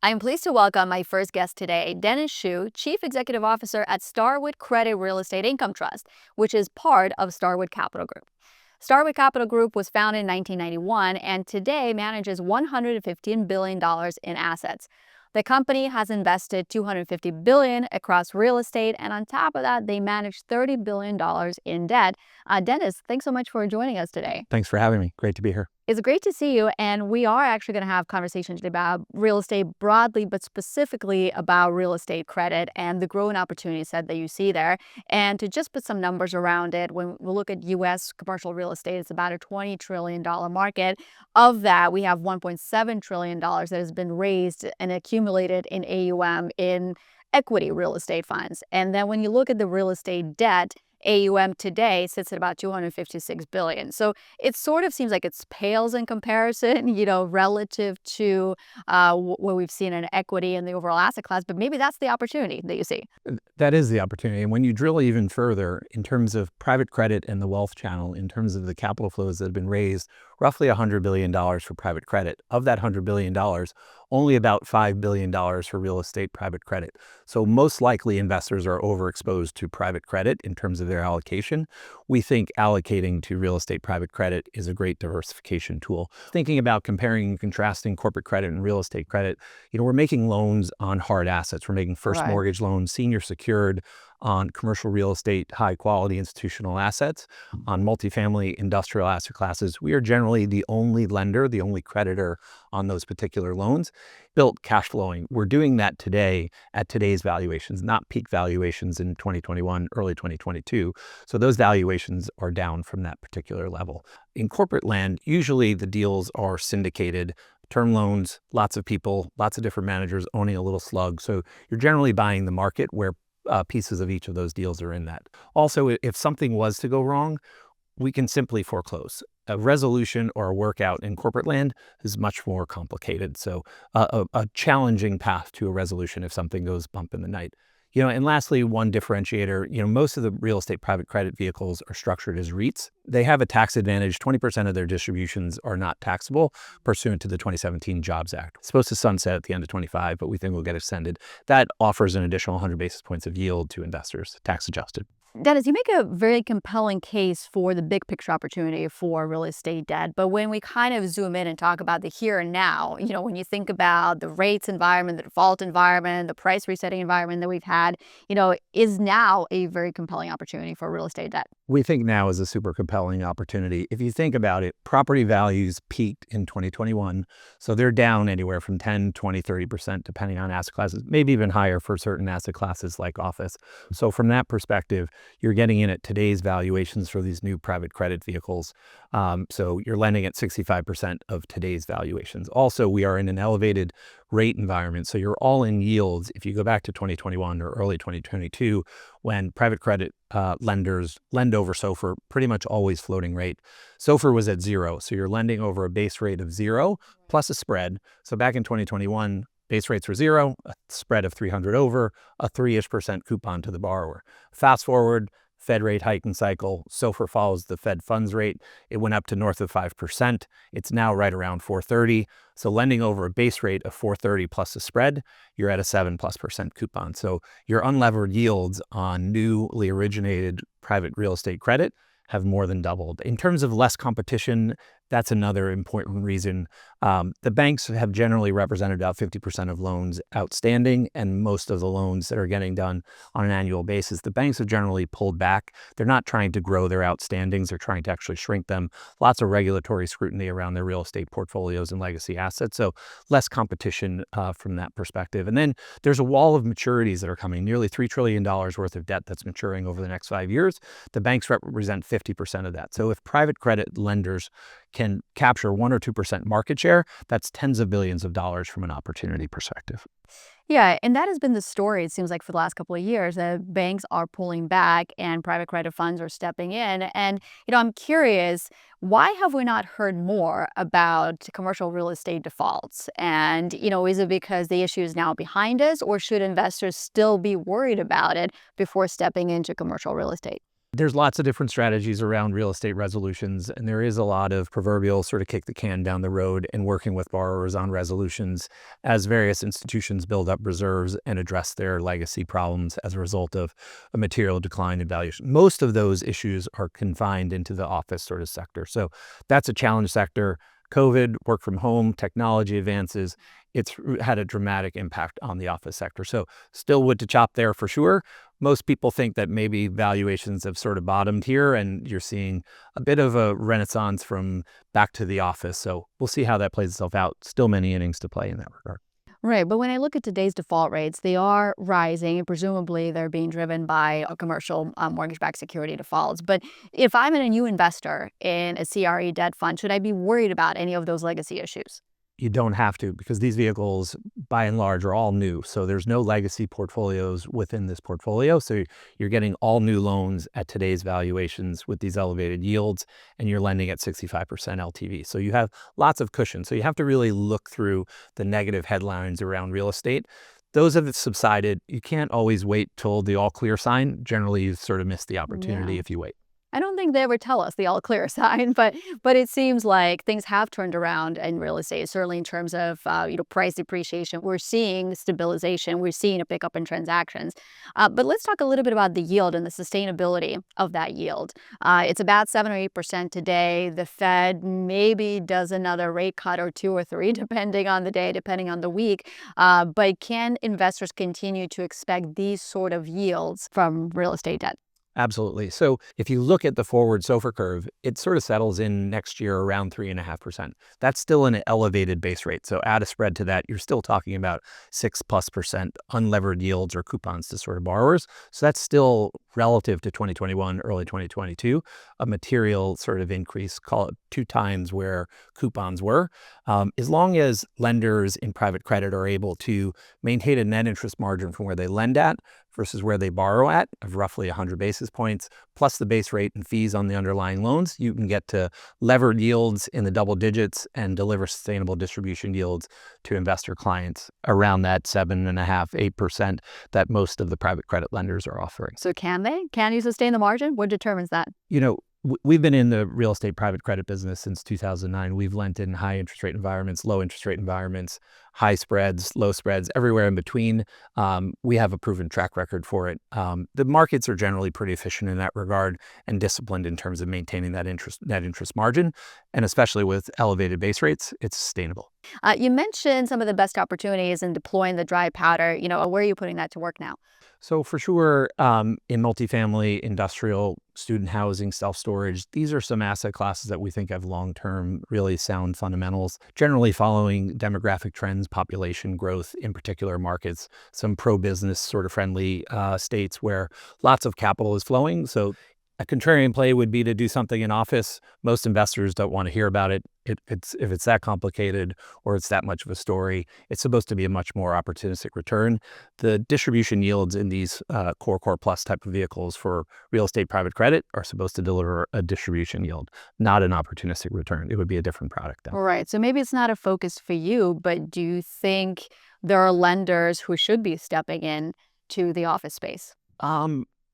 I'm pleased to welcome my first guest today, Dennis Schuh, Chief Executive Officer at Starwood Credit Real Estate Income Trust, which is part of Starwood Capital Group. Starwood Capital Group was founded in 1991 and today manages $115 billion in assets. The company has invested $250 billion across real estate, and on top of that, they manage $30 billion in debt. Dennis, thanks so much for joining us today. Thanks for having me. Great to be here. It's great to see you, and we are actually going to have conversations about real estate broadly, but specifically about real estate credit and the growing opportunity set that you see there. And to just put some numbers around it, when we look at U.S. commercial real estate, it's about a $20 trillion market. Of that, we have $1.7 trillion that has been raised and accumulated in AUM in equity real estate funds. And then when you look at the real estate debt, AUM today sits at about $256 billion. So it sort of seems like it pales in comparison, relative to what we've seen in equity and the overall asset class. But maybe that's the opportunity that you see. That is the opportunity. And when you drill even further in terms of private credit and the wealth channel, in terms of the capital flows that have been raised, roughly $100 billion for private credit. Of that $100 billion, only about $5 billion for real estate private credit. So most likely investors are overexposed to private credit in terms of their allocation. We think allocating to real estate private credit is a great diversification tool. Thinking about comparing and contrasting corporate credit and real estate credit, we're making loans on hard assets. We're making first mortgage loans, senior secured, on commercial real estate, high quality institutional assets, on multifamily industrial asset classes. We are generally the only lender, the only creditor on those particular loans, built cash flowing. We're doing that today at today's valuations, not peak valuations in 2021, early 2022. So those valuations are down from that particular level. In corporate land, usually the deals are syndicated, term loans, lots of people, lots of different managers owning a little slug. So you're generally buying the market where pieces of each of those deals are in that. Also, if something was to go wrong, we can simply foreclose. A resolution or a workout in corporate land is much more complicated. So a challenging path to a resolution if something goes bump in the night. And lastly, one differentiator, most of the real estate private credit vehicles are structured as REITs. They have a tax advantage. 20% of their distributions are not taxable pursuant to the 2017 Jobs Act. It's supposed to sunset at the end of 25, but we think we'll get extended. That offers an additional 100 basis points of yield to investors, tax adjusted. Dennis, you make a very compelling case for the big picture opportunity for real estate debt. But when we kind of zoom in and talk about the here and now, when you think about the rates environment, the default environment, the price resetting environment that we've had, is now a very compelling opportunity for real estate debt. We think now is a super compelling opportunity. If you think about it, property values peaked in 2021. So they're down anywhere from 10, 20, 30%, depending on asset classes, maybe even higher for certain asset classes like office. So from that perspective, you're getting in at today's valuations for these new private credit vehicles. So you're lending at 65% of today's valuations. Also, we are in an elevated rate environment. So you're all in yields. If you go back to 2021 or early 2022, when private credit lenders lend over SOFR, pretty much always floating rate. SOFR was at zero. So you're lending over a base rate of zero plus a spread. So back in 2021, base rates were zero, a spread of 300 over, a 3-ish% coupon to the borrower. Fast forward, Fed rate hiking cycle, SOFR follows the Fed funds rate. It went up to north of 5%. It's now right around 430. So lending over a base rate of 430 plus a spread, you're at a 7+% coupon. So your unlevered yields on newly originated private real estate credit have more than doubled. In terms of less competition, that's another important reason. The banks have generally represented about 50% of loans outstanding, and most of the loans that are getting done on an annual basis, the banks have generally pulled back. They're not trying to grow their outstandings. They're trying to actually shrink them. Lots of regulatory scrutiny around their real estate portfolios and legacy assets. So less competition from that perspective. And then there's a wall of maturities that are coming, nearly $3 trillion worth of debt that's maturing over the next 5 years. The banks represent 50% of that. So if private credit lenders can capture 1 or 2% market share, that's tens of billions of dollars from an opportunity perspective. Yeah, and that has been the story, it seems like, for the last couple of years, that banks are pulling back and private credit funds are stepping in. And, I'm curious, why have we not heard more about commercial real estate defaults? And, is it because the issue is now behind us, or should investors still be worried about it before stepping into commercial real estate? There's lots of different strategies around real estate resolutions, and there is a lot of proverbial sort of kick the can down the road and working with borrowers on resolutions as various institutions build up reserves and address their legacy problems as a result of a material decline in valuation. Most of those issues are confined into the office sort of sector. So that's a challenge sector. COVID, work from home, technology advances, it's had a dramatic impact on the office sector. So still wood to chop there for sure. Most people think that maybe valuations have sort of bottomed here and you're seeing a bit of a renaissance from back to the office. So we'll see how that plays itself out. Still many innings to play in that regard. Right, but when I look at today's default rates, they are rising, and presumably they're being driven by a commercial mortgage-backed security defaults. But if I'm a new investor in a CRE debt fund, should I be worried about any of those legacy issues? You don't have to, because these vehicles, by and large, are all new. So there's no legacy portfolios within this portfolio. So you're getting all new loans at today's valuations with these elevated yields, and you're lending at 65% LTV. So you have lots of cushion. So you have to really look through the negative headlines around real estate. Those have subsided. You can't always wait till the all clear sign. Generally, you sort of miss the opportunity if you wait. I don't think they ever tell us the all clear sign, but it seems like things have turned around in real estate, certainly in terms of price depreciation. We're seeing stabilization. We're seeing a pickup in transactions. But let's talk a little bit about the yield and the sustainability of that yield. It's about 7 or 8% today. The Fed maybe does another rate cut or 2 or 3, depending on the day, depending on the week. But can investors continue to expect these sort of yields from real estate debt? Absolutely. So if you look at the forward SOFR curve, it sort of settles in next year around 3.5%. That's still an elevated base rate. So add a spread to that, you're still talking about 6+% unlevered yields or coupons to sort of borrowers. So that's still relative to 2021, early 2022, a material sort of increase, call it 2 times where coupons were. As long as lenders in private credit are able to maintain a net interest margin from where they lend at versus where they borrow at of roughly 100 basis points, plus the base rate and fees on the underlying loans, you can get to levered yields in the double digits and deliver sustainable distribution yields to investor clients around that 7.5%, 8% that most of the private credit lenders are offering. So can they? Can you sustain the margin? What determines that? We've been in the real estate private credit business since 2009. We've lent in high interest rate environments, low interest rate environments, high spreads, low spreads, everywhere in between. We have a proven track record for it. The markets are generally pretty efficient in that regard and disciplined in terms of maintaining that net interest margin. And especially with elevated base rates, it's sustainable. You mentioned some of the best opportunities in deploying the dry powder. Where are you putting that to work now? So for sure, in multifamily, industrial, student housing, self-storage, these are some asset classes that we think have long-term, really sound fundamentals, generally following demographic trends, population growth in particular markets, some pro-business sort of friendly states where lots of capital is flowing. So a contrarian play would be to do something in office. Most investors don't want to hear about it. If it's that complicated or it's that much of a story, it's supposed to be a much more opportunistic return. The distribution yields in these core plus type of vehicles for real estate private credit are supposed to deliver a distribution yield, not an opportunistic return. It would be a different product then. Right. So maybe it's not a focus for you, but do you think there are lenders who should be stepping in to the office space?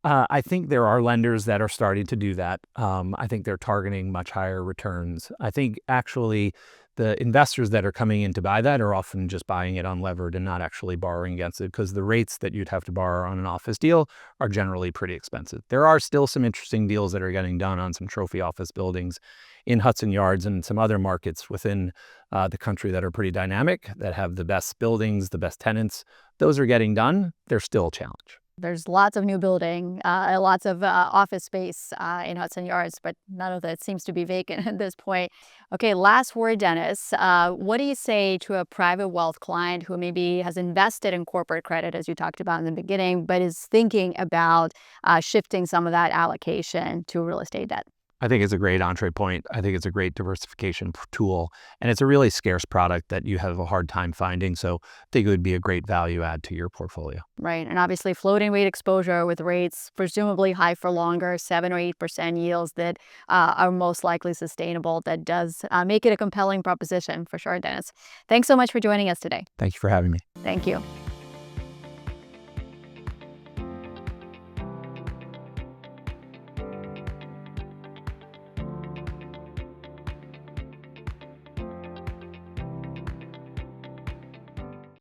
I think there are lenders that are starting to do that. I think they're targeting much higher returns. I think actually the investors that are coming in to buy that are often just buying it unlevered and not actually borrowing against it because the rates that you'd have to borrow on an office deal are generally pretty expensive. There are still some interesting deals that are getting done on some trophy office buildings in Hudson Yards and some other markets within the country that are pretty dynamic, that have the best buildings, the best tenants. Those are getting done. They're still a challenge. There's lots of new building, lots of office space in Hudson Yards, but none of that seems to be vacant at this point. Okay, last word, Dennis. What do you say to a private wealth client who maybe has invested in corporate credit, as you talked about in the beginning, but is thinking about shifting some of that allocation to real estate debt? I think it's a great entree point. I think it's a great diversification tool, and it's a really scarce product that you have a hard time finding. So I think it would be a great value add to your portfolio. Right. And obviously floating rate exposure with rates presumably high for longer, 7 or 8% yields that are most likely sustainable. That does make it a compelling proposition for sure, Dennis. Thanks so much for joining us today. Thank you for having me. Thank you.